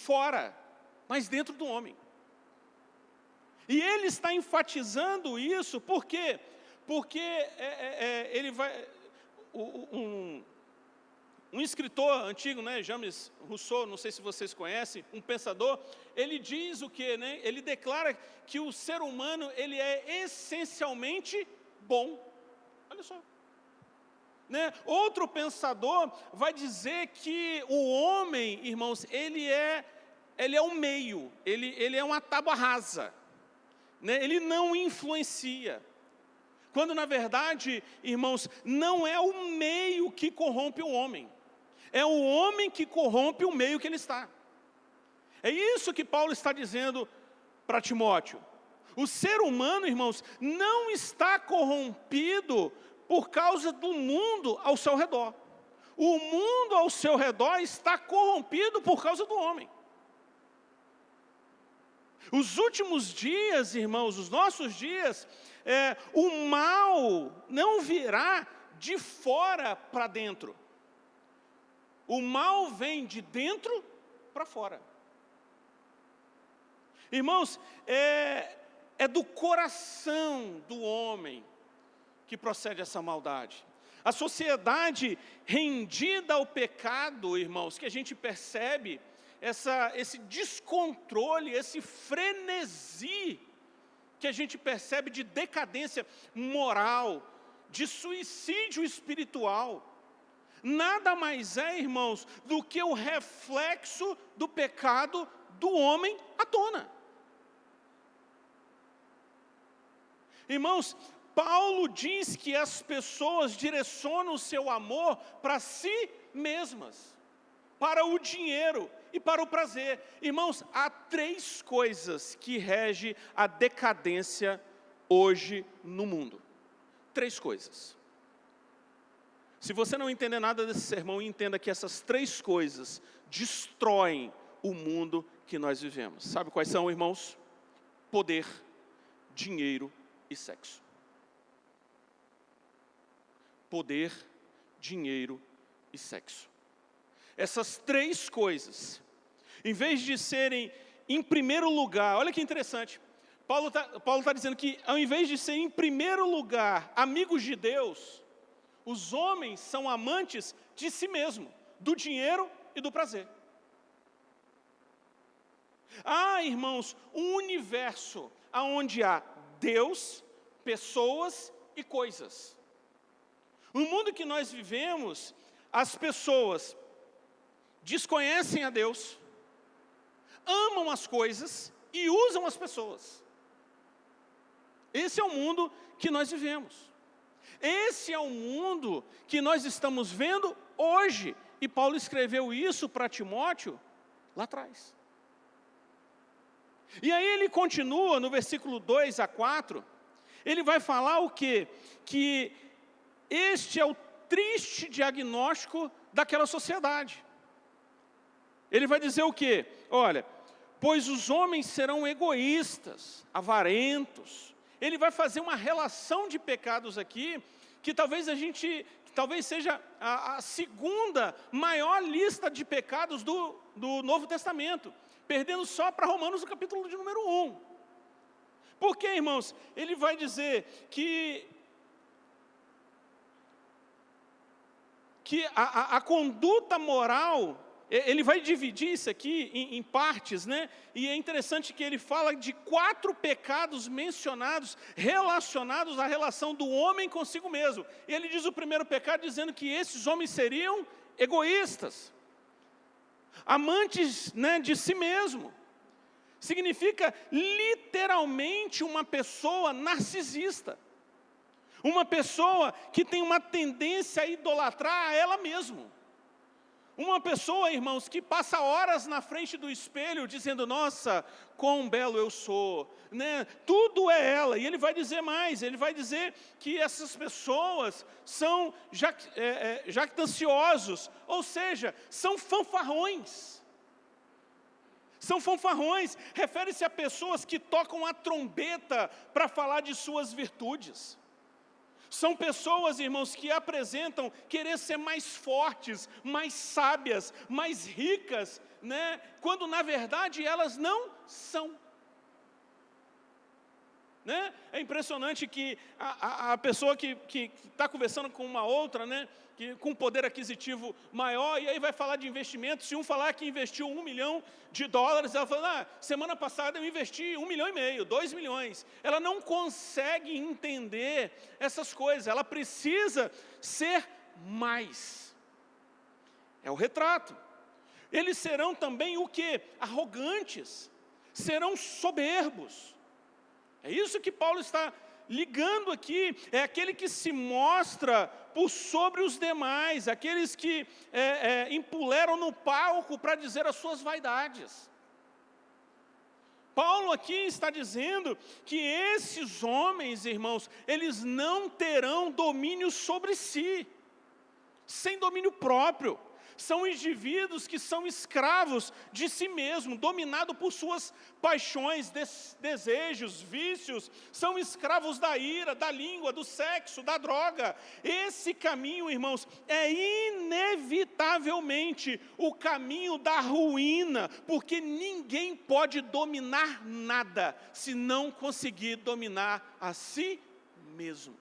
fora, mas dentro do homem. E ele está enfatizando isso, por quê? Porque ele vai... Um escritor antigo, né, James Rousseau, não sei se vocês conhecem, um pensador, ele diz o quê, né? Ele declara que o ser humano, ele é essencialmente bom. Olha só. Né? Outro pensador vai dizer que o homem, irmãos, ele é o meio, ele é uma tábua rasa, né? Ele não influencia. Quando, na verdade, irmãos, não é o meio que corrompe o homem. É o homem que corrompe o meio que ele está. É isso que Paulo está dizendo para Timóteo. O ser humano, irmãos, não está corrompido por causa do mundo ao seu redor. O mundo ao seu redor está corrompido por causa do homem. Os últimos dias, irmãos, os nossos dias, o mal não virá de fora para dentro. O mal vem de dentro para fora. Irmãos, é do coração do homem que procede essa maldade. A sociedade rendida ao pecado, irmãos, que a gente percebe esse descontrole, esse frenesi que a gente percebe de decadência moral, de suicídio espiritual, nada mais é, irmãos, do que o reflexo do pecado do homem à tona. Irmãos, Paulo diz que as pessoas direcionam o seu amor para si mesmas, para o dinheiro e para o prazer. Irmãos, há 3 coisas que regem a decadência hoje no mundo. 3 coisas. Se você não entender nada desse sermão, entenda que essas 3 coisas destroem o mundo que nós vivemos. Sabe quais são, irmãos? Poder, dinheiro e sexo. Poder, dinheiro e sexo. Essas 3 coisas, em vez de serem em primeiro lugar, olha que interessante, Paulo tá dizendo que ao invés de ser em primeiro lugar amigos de Deus, os homens são amantes de si mesmo, do dinheiro e do prazer. Irmãos, um universo onde há Deus, pessoas e coisas. No mundo que nós vivemos, as pessoas desconhecem a Deus, amam as coisas e usam as pessoas. Esse é o mundo que nós vivemos. Esse é o mundo que nós estamos vendo hoje. E Paulo escreveu isso para Timóteo lá atrás. E aí ele continua no versículo 2 a 4, ele vai falar o quê? Que este é o triste diagnóstico daquela sociedade. Ele vai dizer o quê? Olha, pois os homens serão egoístas, avarentos. Ele vai fazer uma relação de pecados aqui, que talvez seja a segunda maior lista de pecados do Novo Testamento, perdendo só para Romanos, no capítulo de número 1. Por quê, irmãos? Ele vai dizer que a conduta moral, ele vai dividir isso aqui em partes, né? E é interessante que ele fala de 4 pecados mencionados, relacionados à relação do homem consigo mesmo. E ele diz o primeiro pecado dizendo que esses homens seriam egoístas, amantes, né, de si mesmo. Significa literalmente uma pessoa narcisista. Uma pessoa que tem uma tendência a idolatrar a ela mesma. Uma pessoa, irmãos, que passa horas na frente do espelho dizendo, nossa, quão belo eu sou, né? Tudo é ela. E ele vai dizer mais, ele vai dizer que essas pessoas são jactanciosos, ou seja, são fanfarrões. São fanfarrões, refere-se a pessoas que tocam a trombeta para falar de suas virtudes. São pessoas, irmãos, que apresentam querer ser mais fortes, mais sábias, mais ricas né, quando na verdade elas não são. Né? É impressionante que a pessoa que está conversando com uma outra, né, com poder aquisitivo maior, e aí vai falar de investimento. Se um falar que investiu $1 milhão, ela fala, semana passada eu investi 1,5 milhão, 2 milhões. Ela não consegue entender essas coisas, ela precisa ser mais. É o retrato. Eles serão também o quê? Arrogantes, serão soberbos. É isso que Paulo está ligando aqui, é aquele que se mostra por sobre os demais, aqueles que empuleram no palco para dizer as suas vaidades. Paulo aqui está dizendo que esses homens, irmãos, eles não terão domínio sobre si, sem domínio próprio. São indivíduos que são escravos de si mesmo, dominados por suas paixões, desejos, vícios, são escravos da ira, da língua, do sexo, da droga. Esse caminho, irmãos, é inevitavelmente o caminho da ruína, porque ninguém pode dominar nada se não conseguir dominar a si mesmo.